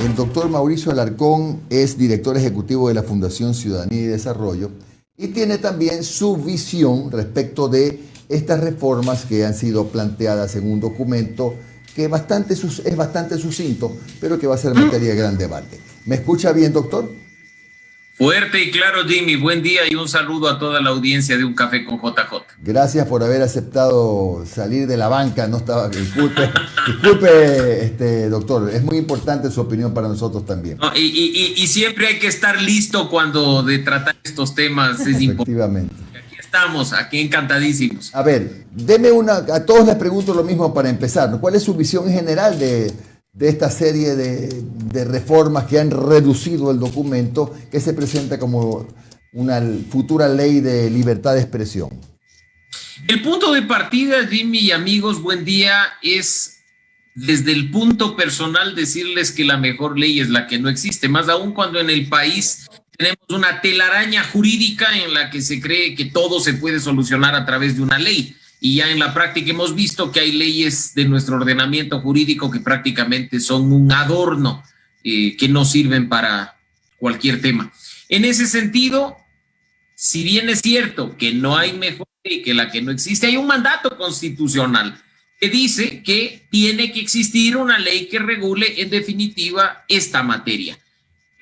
El doctor Mauricio Alarcón es director ejecutivo de la Fundación Ciudadanía y Desarrollo y tiene también su visión respecto de estas reformas que han sido planteadas en un documento que es bastante sucinto, pero que va a ser materia de gran debate. ¿Me escucha bien, doctor? Fuerte y claro, Jimmy. Buen día y un saludo a toda la audiencia de Un Café con JJ. Gracias por haber aceptado salir de la banca. No estaba, disculpe, doctor. Es muy importante su opinión para nosotros también. No, y siempre hay que estar listo cuando de tratar estos temas. Es Efectivamente. Aquí estamos, aquí encantadísimos. A ver, a todos les pregunto lo mismo para empezar. ¿Cuál es su visión general de esta serie de reformas que han reducido el documento que se presenta como una futura ley de libertad de expresión? El punto de partida, Jimmy y amigos, buen día, es desde el punto personal decirles que la mejor ley es la que no existe, más aún cuando en el país tenemos una telaraña jurídica en la que se cree que todo se puede solucionar a través de una ley. Y ya en la práctica hemos visto que hay leyes de nuestro ordenamiento jurídico que prácticamente son un adorno, que no sirven para cualquier tema. En ese sentido, si bien es cierto que no hay mejor ley que la que no existe, hay un mandato constitucional que dice que tiene que existir una ley que regule en definitiva esta materia.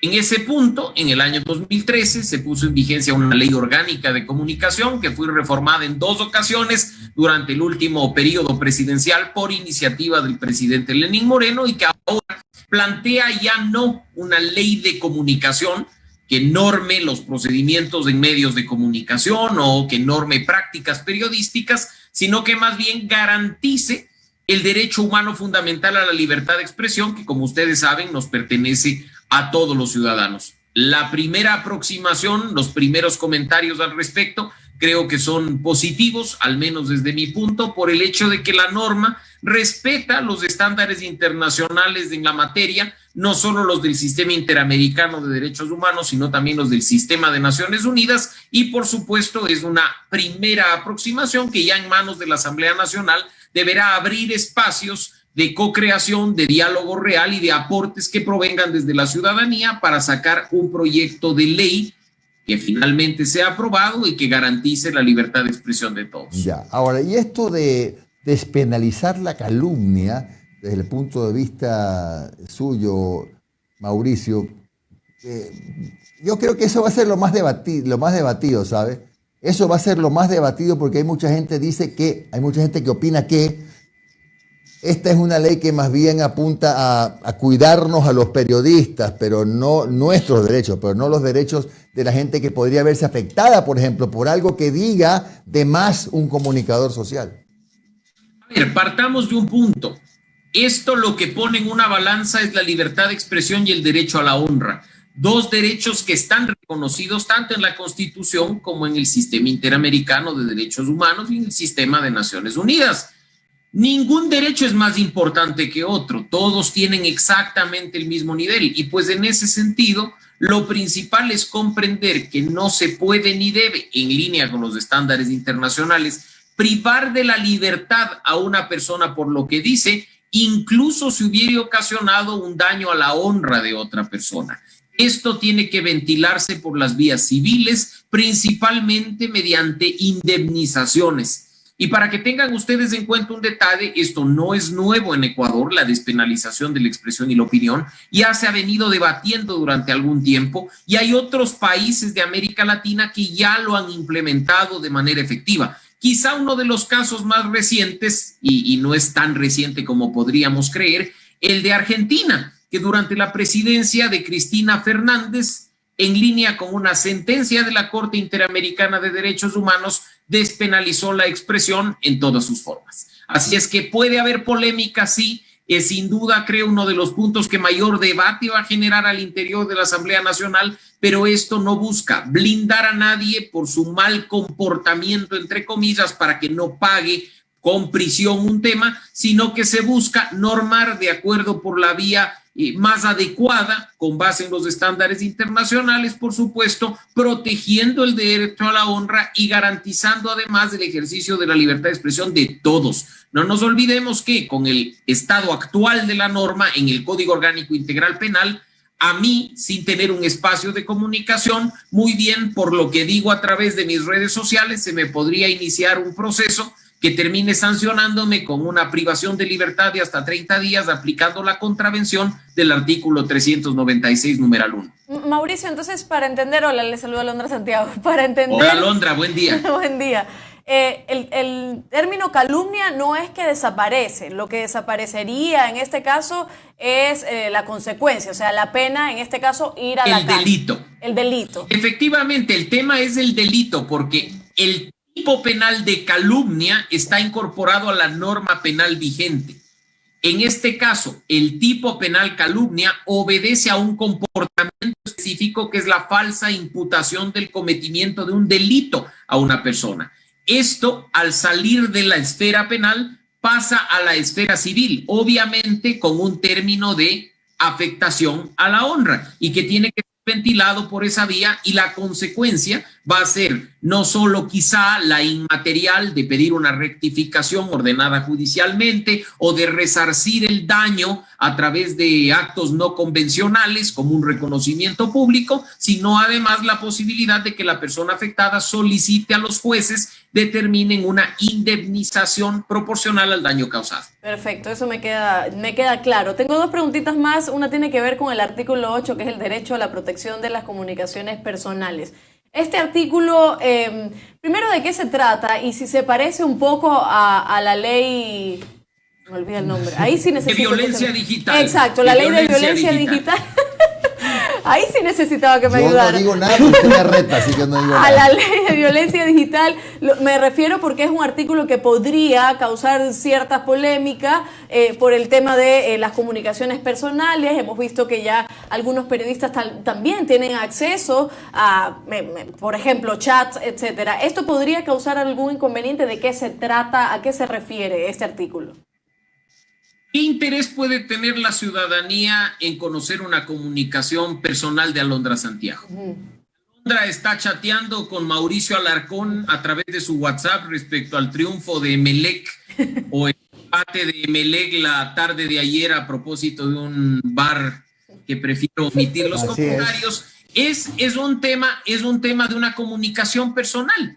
En ese punto, en el año 2013, se puso en vigencia una ley orgánica de comunicación que fue reformada en 2 ocasiones durante el último periodo presidencial por iniciativa del presidente Lenín Moreno y que ahora plantea ya no una ley de comunicación que norme los procedimientos en medios de comunicación o que norme prácticas periodísticas, sino que más bien garantice el derecho humano fundamental a la libertad de expresión que, como ustedes saben, nos pertenece a todos los ciudadanos. La primera aproximación, los primeros comentarios al respecto, creo que son positivos, al menos desde mi punto, por el hecho de que la norma respeta los estándares internacionales en la materia, no solo los del Sistema Interamericano de Derechos Humanos, sino también los del Sistema de Naciones Unidas, y por supuesto es una primera aproximación que ya en manos de la Asamblea Nacional deberá abrir espacios de co-creación, de diálogo real y de aportes que provengan desde la ciudadanía para sacar un proyecto de ley que finalmente sea aprobado y que garantice la libertad de expresión de todos. Ya, ahora, y esto de despenalizar la calumnia, desde el punto de vista suyo, Mauricio, yo creo que eso va a ser lo más debatido, ¿sabe? Eso va a ser lo más debatido porque hay mucha gente que opina que esta es una ley que más bien apunta a cuidarnos a los periodistas, pero no nuestros derechos, pero no los derechos de la gente que podría verse afectada, por ejemplo, por algo que diga de más un comunicador social. A ver, partamos de un punto. Esto lo que pone en una balanza es la libertad de expresión y el derecho a la honra. 2 derechos que están reconocidos tanto en la Constitución como en el Sistema Interamericano de Derechos Humanos y en el Sistema de Naciones Unidas. Ningún derecho es más importante que otro, todos tienen exactamente el mismo nivel y pues en ese sentido lo principal es comprender que no se puede ni debe, en línea con los estándares internacionales, privar de la libertad a una persona por lo que dice, incluso si hubiera ocasionado un daño a la honra de otra persona. Esto tiene que ventilarse por las vías civiles, principalmente mediante indemnizaciones. Y para que tengan ustedes en cuenta un detalle, esto no es nuevo en Ecuador, la despenalización de la expresión y la opinión, ya se ha venido debatiendo durante algún tiempo y hay otros países de América Latina que ya lo han implementado de manera efectiva. Quizá uno de los casos más recientes, y no es tan reciente como podríamos creer, el de Argentina, que durante la presidencia de Cristina Fernández, en línea con una sentencia de la Corte Interamericana de Derechos Humanos, despenalizó la expresión en todas sus formas. Así es que puede haber polémica, sí, es sin duda, creo, uno de los puntos que mayor debate va a generar al interior de la Asamblea Nacional, pero esto no busca blindar a nadie por su mal comportamiento, entre comillas, para que no pague con prisión un tema, sino que se busca normar de acuerdo por la vía más adecuada, con base en los estándares internacionales, por supuesto, protegiendo el derecho a la honra y garantizando además el ejercicio de la libertad de expresión de todos. No nos olvidemos que con el estado actual de la norma en el Código Orgánico Integral Penal, a mí, sin tener un espacio de comunicación, muy bien, por lo que digo a través de mis redes sociales, se me podría iniciar un proceso que termine sancionándome con una privación de libertad de hasta 30 días aplicando la contravención del artículo 396, numeral 1. Mauricio, entonces, para entender, hola, le saludo a Alondra Santiago, para entender... Hola, Alondra, buen día. Buen día. El término calumnia no es que desaparece, lo que desaparecería en este caso es la consecuencia, o sea, la pena, en este caso, ir a la cárcel. El delito. El delito. Efectivamente, el tema es el delito, porque el tipo penal de calumnia está incorporado a la norma penal vigente. En este caso, el tipo penal calumnia obedece a un comportamiento específico que es la falsa imputación del cometimiento de un delito a una persona. Esto, al salir de la esfera penal, pasa a la esfera civil, obviamente con un término de afectación a la honra y que tiene que ser ventilado por esa vía, y la consecuencia va a ser no solo quizá la inmaterial de pedir una rectificación ordenada judicialmente o de resarcir el daño a través de actos no convencionales como un reconocimiento público, sino además la posibilidad de que la persona afectada solicite a los jueces determinen una indemnización proporcional al daño causado. Perfecto, eso me queda claro. Tengo dos preguntitas más. Una tiene que ver con el artículo 8, que es el derecho a la protección de las comunicaciones personales. Este artículo, primero, ¿de qué se trata? Y si se parece un poco a la ley... Me olvidé el nombre. Ahí sí necesito... De violencia digital. Exacto, la ley de violencia digital. Ahí sí necesitaba que me ayudara. Yo no digo nada, usted me reta, así que no digo nada. A la ley de violencia digital me refiero porque es un artículo que podría causar cierta polémica por el tema de las comunicaciones personales. Hemos visto que ya algunos periodistas también tienen acceso a, por ejemplo, chats, etcétera. ¿Esto podría causar algún inconveniente? ¿De qué se trata? ¿A qué se refiere este artículo? ¿Qué interés puede tener la ciudadanía en conocer una comunicación personal de Alondra Santiago? Alondra está chateando con Mauricio Alarcón a través de su WhatsApp respecto al triunfo de Emelec o el empate de Emelec la tarde de ayer a propósito de un bar que prefiero omitir los comentarios. Es un tema de una comunicación personal.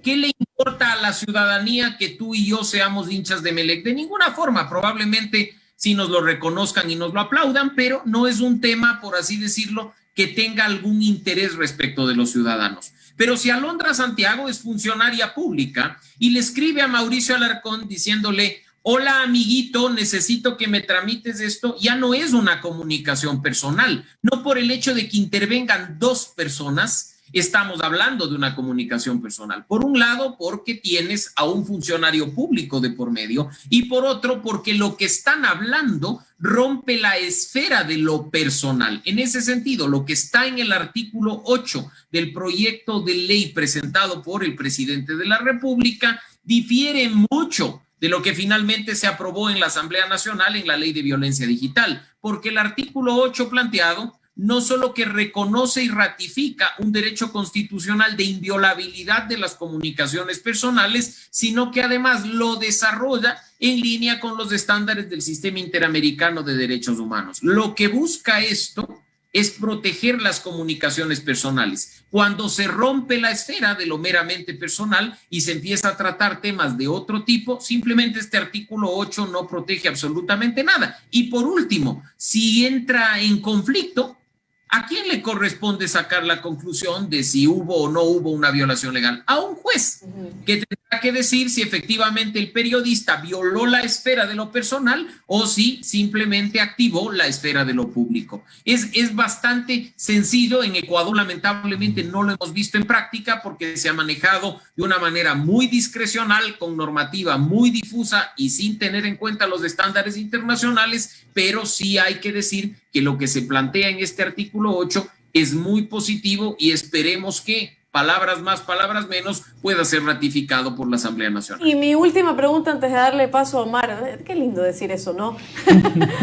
¿Qué le importa a la ciudadanía que tú y yo seamos hinchas de Emelec? De ninguna forma, probablemente sí nos lo reconozcan y nos lo aplaudan, pero no es un tema, por así decirlo, que tenga algún interés respecto de los ciudadanos. Pero si Alondra Santiago es funcionaria pública y le escribe a Mauricio Alarcón diciéndole: hola amiguito, necesito que me tramites esto, ya no es una comunicación personal. No por el hecho de que intervengan dos personas estamos hablando de una comunicación personal. Por un lado, porque tienes a un funcionario público de por medio, y por otro, porque lo que están hablando rompe la esfera de lo personal. En ese sentido, lo que está en el artículo 8 del proyecto de ley presentado por el presidente de la República difiere mucho de lo que finalmente se aprobó en la Asamblea Nacional en la Ley de Violencia Digital, porque el artículo 8 planteado no solo que reconoce y ratifica un derecho constitucional de inviolabilidad de las comunicaciones personales, sino que además lo desarrolla en línea con los estándares del Sistema Interamericano de Derechos Humanos. Lo que busca esto es proteger las comunicaciones personales. Cuando se rompe la esfera de lo meramente personal y se empieza a tratar temas de otro tipo, simplemente este artículo 8 no protege absolutamente nada. Y por último, si entra en conflicto, ¿a quién le corresponde sacar la conclusión de si hubo o no hubo una violación legal? A un juez, que tendrá que decir si efectivamente el periodista violó la esfera de lo personal o si simplemente activó la esfera de lo público. Es bastante sencillo. En Ecuador lamentablemente no lo hemos visto en práctica porque se ha manejado de una manera muy discrecional, con normativa muy difusa y sin tener en cuenta los estándares internacionales, pero sí hay que decir que lo que se plantea en este artículo 8 es muy positivo y esperemos que palabras más, palabras menos, pueda ser ratificado por la Asamblea Nacional. Y mi última pregunta antes de darle paso a Omar, qué lindo decir eso, ¿no?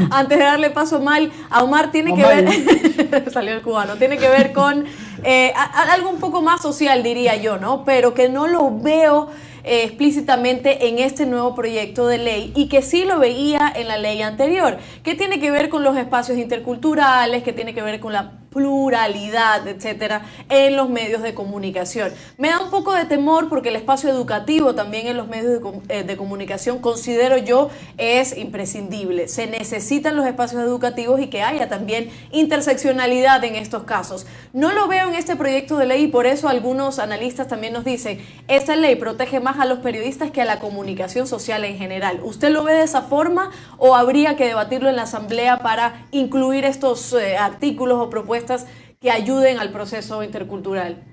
Antes de darle paso a Omar, tiene que ver, salió el cubano, tiene que ver con algo un poco más social, diría yo, ¿no? Pero que no lo veo explícitamente en este nuevo proyecto de ley y que sí lo veía en la ley anterior, que tiene que ver con los espacios interculturales, que tiene que ver con la pluralidad, etcétera, en los medios de comunicación. Me da un poco de temor porque el espacio educativo también en los medios de comunicación, considero yo, es imprescindible. Se necesitan los espacios educativos y que haya también interseccionalidad en estos casos. No lo veo en este proyecto de ley y por eso algunos analistas también nos dicen, esta ley protege más a los periodistas que a la comunicación social en general. ¿Usted lo ve de esa forma o habría que debatirlo en la Asamblea para incluir estos artículos o propuestas que ayuden al proceso intercultural?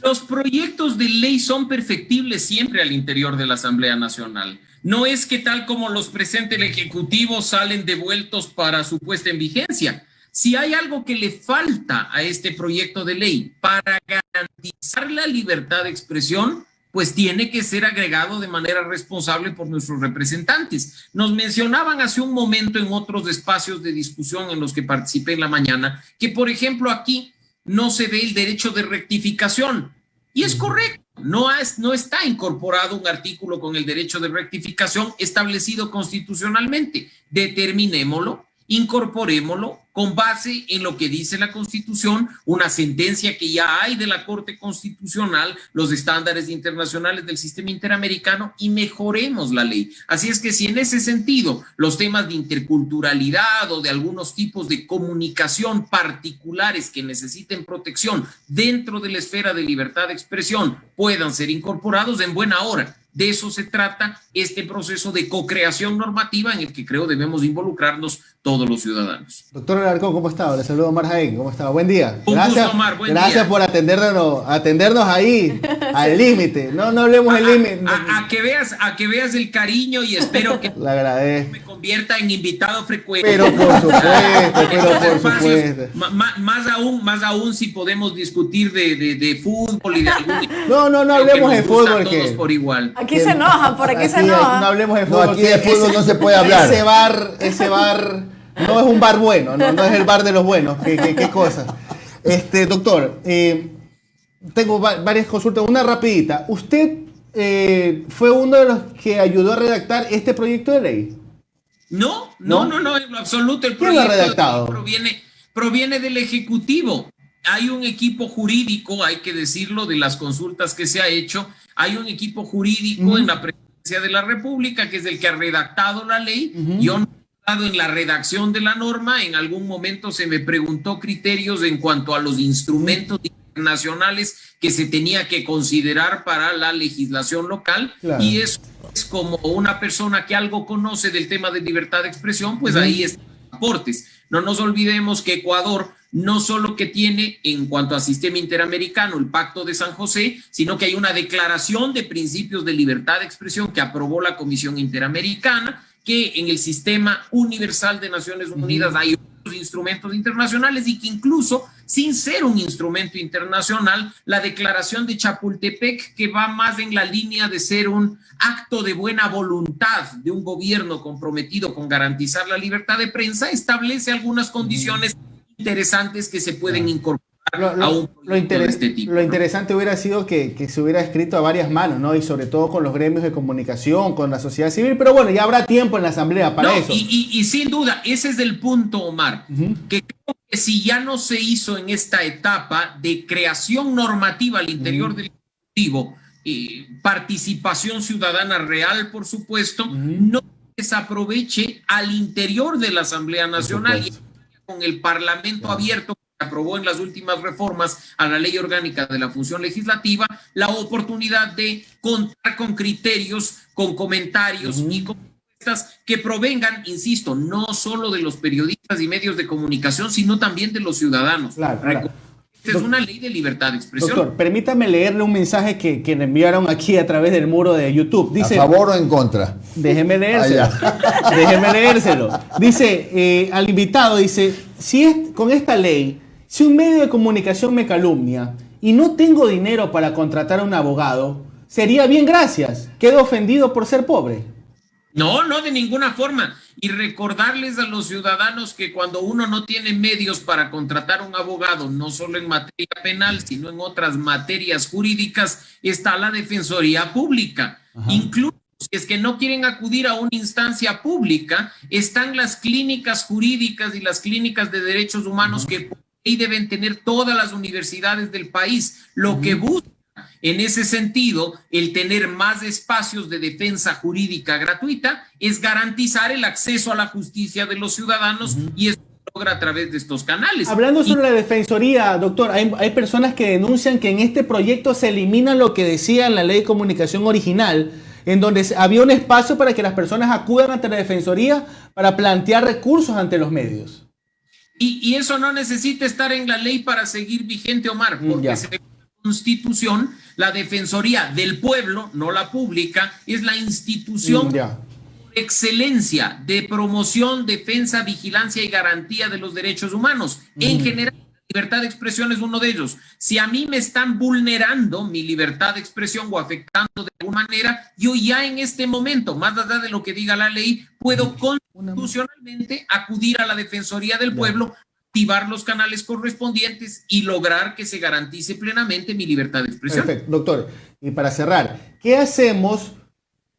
Los proyectos de ley son perfectibles siempre al interior de la Asamblea Nacional. No es que tal como los presenta el Ejecutivo salen devueltos para su puesta en vigencia. Si hay algo que le falta a este proyecto de ley para garantizar la libertad de expresión, pues tiene que ser agregado de manera responsable por nuestros representantes. Nos mencionaban hace un momento en otros espacios de discusión en los que participé en la mañana, que por ejemplo aquí no se ve el derecho de rectificación. Y es correcto, no está incorporado un artículo con el derecho de rectificación establecido constitucionalmente. Determinémoslo, incorporémoslo con base en lo que dice la Constitución, una sentencia que ya hay de la Corte Constitucional, los estándares internacionales del sistema interamericano, y mejoremos la ley. Así es que si en ese sentido los temas de interculturalidad o de algunos tipos de comunicación particulares que necesiten protección dentro de la esfera de libertad de expresión puedan ser incorporados, en buena hora. De eso se trata este proceso de co-creación normativa en el que creo debemos involucrarnos todos los ciudadanos. Doctor Alarcón, ¿cómo está? Le saludo a Omar Jaén, ¿cómo está? Buen día. Un gusto, Omar, buen día. Gracias por atendernos ahí, al límite. No hablemos del límite. A que veas el cariño y espero que le agradezco. Me convierta en invitado frecuente. Pero por supuesto. Más aún si podemos discutir de fútbol y de algún... No hablemos de fútbol. Todos por igual. Aquí se enojan, por aquí se enojan. No hablemos de fútbol. No, aquí de fútbol no se puede hablar. Ese bar no es un bar bueno, no es el bar de los buenos. ¿Qué cosa? Doctor, tengo varias consultas. Una rapidita. ¿Usted fue uno de los que ayudó a redactar este proyecto de ley? No, en lo absoluto. El ¿Quién lo ha redactado? Proviene del Ejecutivo. Hay un equipo jurídico, hay que decirlo, de las consultas que se ha hecho. Hay un equipo jurídico en la Presidencia de la República que es el que ha redactado la ley. Yo no he estado en la redacción de la norma. En algún momento se me preguntó criterios en cuanto a los instrumentos internacionales que se tenía que considerar para la legislación local. Claro. Y eso es como una persona que algo conoce del tema de libertad de expresión, pues ahí están los aportes. No nos olvidemos que Ecuador no solo que tiene en cuanto a sistema interamericano el Pacto de San José, sino que hay una declaración de principios de libertad de expresión que aprobó la Comisión Interamericana, que en el sistema universal de Naciones Unidas hay otros instrumentos internacionales y que incluso sin ser un instrumento internacional, la declaración de Chapultepec, que va más en la línea de ser un acto de buena voluntad de un gobierno comprometido con garantizar la libertad de prensa, establece algunas condiciones interesantes que se pueden incorporar a un proyecto de este tipo. Lo interesante hubiera sido que se hubiera escrito a varias manos, ¿no? Y sobre todo con los gremios de comunicación, con la sociedad civil, pero bueno, ya habrá tiempo en la Asamblea para eso. Y sin duda, ese es el punto, Omar, que creo que si ya no se hizo en esta etapa de creación normativa al interior del Ejecutivo, participación ciudadana real, por supuesto, no desaproveche al interior de la Asamblea Nacional y con el Parlamento abierto que aprobó en las últimas reformas a la Ley Orgánica de la Función Legislativa, la oportunidad de contar con criterios, con comentarios y con propuestas que provengan, insisto, no solo de los periodistas y medios de comunicación, sino también de los ciudadanos. Claro. Esta es una ley de libertad de expresión. Doctor, permítame leerle un mensaje que me enviaron aquí a través del muro de YouTube. Dice, ¿a favor o en contra? Déjeme leérselo. Déjeme leérselo. Dice, al invitado, dice, con esta ley, si un medio de comunicación me calumnia y no tengo dinero para contratar a un abogado, sería bien gracias. Quedo ofendido por ser pobre. No, no, de ninguna forma. Y recordarles a los ciudadanos que cuando uno no tiene medios para contratar un abogado, no solo en materia penal, sino en otras materias jurídicas, está la Defensoría Pública. Ajá. Incluso si es que no quieren acudir a una instancia pública, están las clínicas jurídicas y las clínicas de derechos humanos que deben tener todas las universidades del país. Lo que busca en ese sentido, el tener más espacios de defensa jurídica gratuita es garantizar el acceso a la justicia de los ciudadanos y eso se logra a través de estos canales. Hablando sobre la Defensoría, doctor, hay personas que denuncian que en este proyecto se elimina lo que decía en la Ley de Comunicación original, en donde había un espacio para que las personas acudan ante la Defensoría para plantear recursos ante los medios. Y eso no necesita estar en la ley para seguir vigente, Omar, porque según la Constitución, la Defensoría del Pueblo, no la pública, es la institución por excelencia de promoción, defensa, vigilancia y garantía de los derechos humanos. En general, la libertad de expresión es uno de ellos. Si a mí me están vulnerando mi libertad de expresión o afectando de alguna manera, yo ya en este momento, más allá de lo que diga la ley, puedo constitucionalmente acudir a la Defensoría del Pueblo, activar los canales correspondientes y lograr que se garantice plenamente mi libertad de expresión. Perfecto, doctor. Y para cerrar, ¿qué hacemos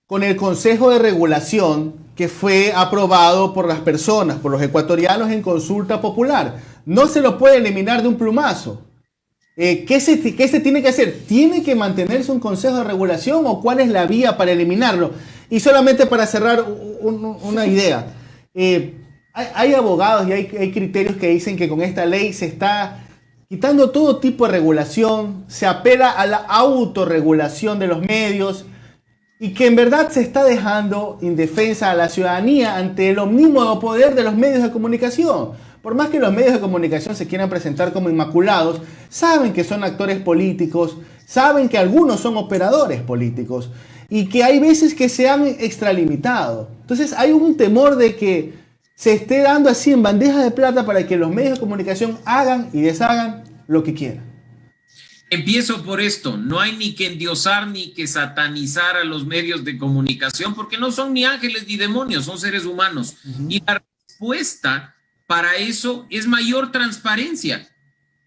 con el Consejo de Regulación que fue aprobado por las personas, por los ecuatorianos en consulta popular? No se lo puede eliminar de un plumazo. ¿Qué se tiene que hacer? ¿Tiene que mantenerse un Consejo de Regulación o cuál es la vía para eliminarlo? Y solamente para cerrar una idea. Hay abogados y hay criterios que dicen que con esta ley se está quitando todo tipo de regulación, se apela a la autorregulación de los medios y que en verdad se está dejando indefensa a la ciudadanía ante el omnímodo poder de los medios de comunicación. Por más que los medios de comunicación se quieran presentar como inmaculados, saben que son actores políticos, saben que algunos son operadores políticos y que hay veces que se han extralimitado. Entonces hay un temor de que se esté dando así en bandeja de plata para que los medios de comunicación hagan y deshagan lo que quieran. Empiezo por esto, no hay ni que endiosar ni que satanizar a los medios de comunicación porque no son ni ángeles ni demonios, son seres humanos. Y la respuesta para eso es mayor transparencia.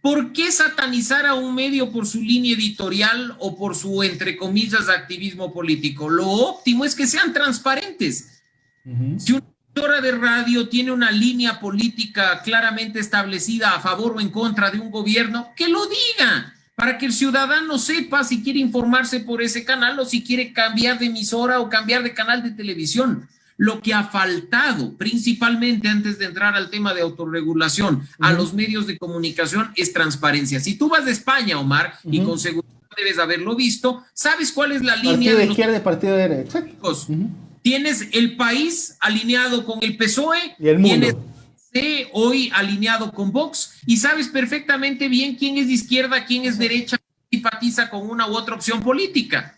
¿Por qué satanizar a un medio por su línea editorial o por su, entre comillas, activismo político? Lo óptimo es que sean transparentes. Si una emisora de radio tiene una línea política claramente establecida a favor o en contra de un gobierno, que lo diga, para que el ciudadano sepa si quiere informarse por ese canal o si quiere cambiar de emisora o cambiar de canal de televisión. Lo que ha faltado, principalmente antes de entrar al tema de autorregulación, a los medios de comunicación es transparencia. Si tú vas de España, Omar, y con seguridad debes haberlo visto, ¿sabes cuál es la línea partido de izquierda y partido de derecha? Tienes el país alineado con el PSOE, y el mundo. Tienes hoy alineado con Vox, y sabes perfectamente bien quién es de izquierda, quién es derecha, simpatiza con una u otra opción política.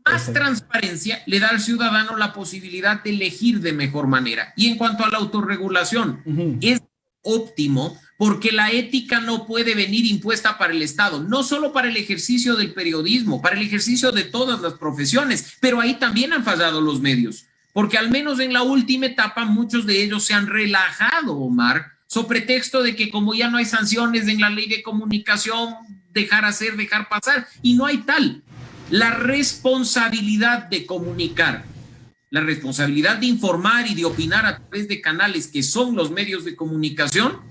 Más transparencia le da al ciudadano la posibilidad de elegir de mejor manera. Y en cuanto a la autorregulación, es óptimo porque la ética no puede venir impuesta para el Estado, no solo para el ejercicio del periodismo, para el ejercicio de todas las profesiones, pero ahí también han fallado los medios, porque al menos en la última etapa muchos de ellos se han relajado, Omar, sobre pretexto de que como ya no hay sanciones en la ley de comunicación, dejar hacer, dejar pasar, y no hay tal. La responsabilidad de comunicar, la responsabilidad de informar y de opinar a través de canales que son los medios de comunicación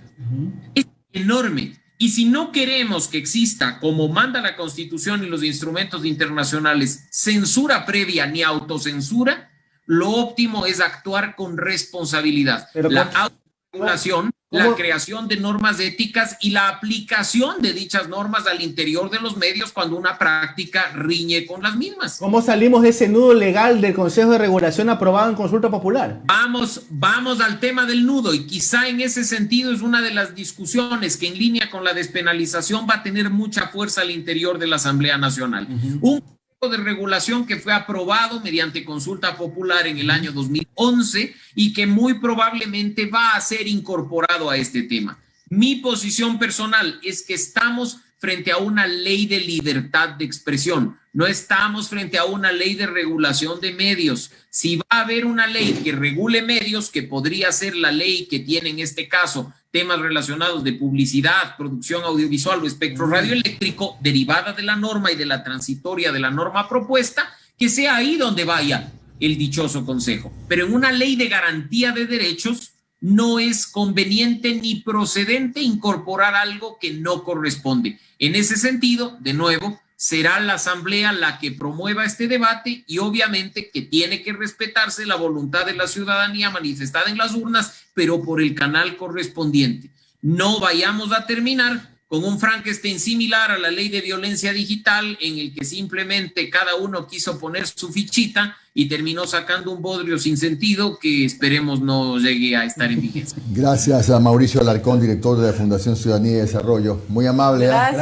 es enorme. Y si no queremos que exista, como manda la Constitución y los instrumentos internacionales, censura previa ni autocensura, lo óptimo es actuar con responsabilidad. Pero la autorregulación, la creación de normas éticas y la aplicación de dichas normas al interior de los medios cuando una práctica riñe con las mismas. ¿Cómo salimos de ese nudo legal del Consejo de Regulación aprobado en consulta popular? Vamos al tema del nudo, y quizá en ese sentido es una de las discusiones que en línea con la despenalización va a tener mucha fuerza al interior de la Asamblea Nacional. Un de regulación que fue aprobado mediante consulta popular en el año 2011 y que muy probablemente va a ser incorporado a este tema. Mi posición personal es que estamos frente a una ley de libertad de expresión, no estamos frente a una ley de regulación de medios. Si va a haber una ley que regule medios, que podría ser la ley que tiene en este caso temas relacionados de publicidad, producción audiovisual o espectro radioeléctrico, derivada de la norma y de la transitoria de la norma propuesta, que sea ahí donde vaya el dichoso consejo. Pero en una ley de garantía de derechos no es conveniente ni procedente incorporar algo que no corresponde. En ese sentido, de nuevo, será la Asamblea la que promueva este debate y obviamente que tiene que respetarse la voluntad de la ciudadanía manifestada en las urnas, pero por el canal correspondiente. No vayamos a terminar con un Frankenstein similar a la ley de violencia digital, en el que simplemente cada uno quiso poner su fichita y terminó sacando un bodrio sin sentido que esperemos no llegue a estar en vigencia. Gracias a Mauricio Alarcón, director de la Fundación Ciudadanía y Desarrollo. Muy amable. Gracias.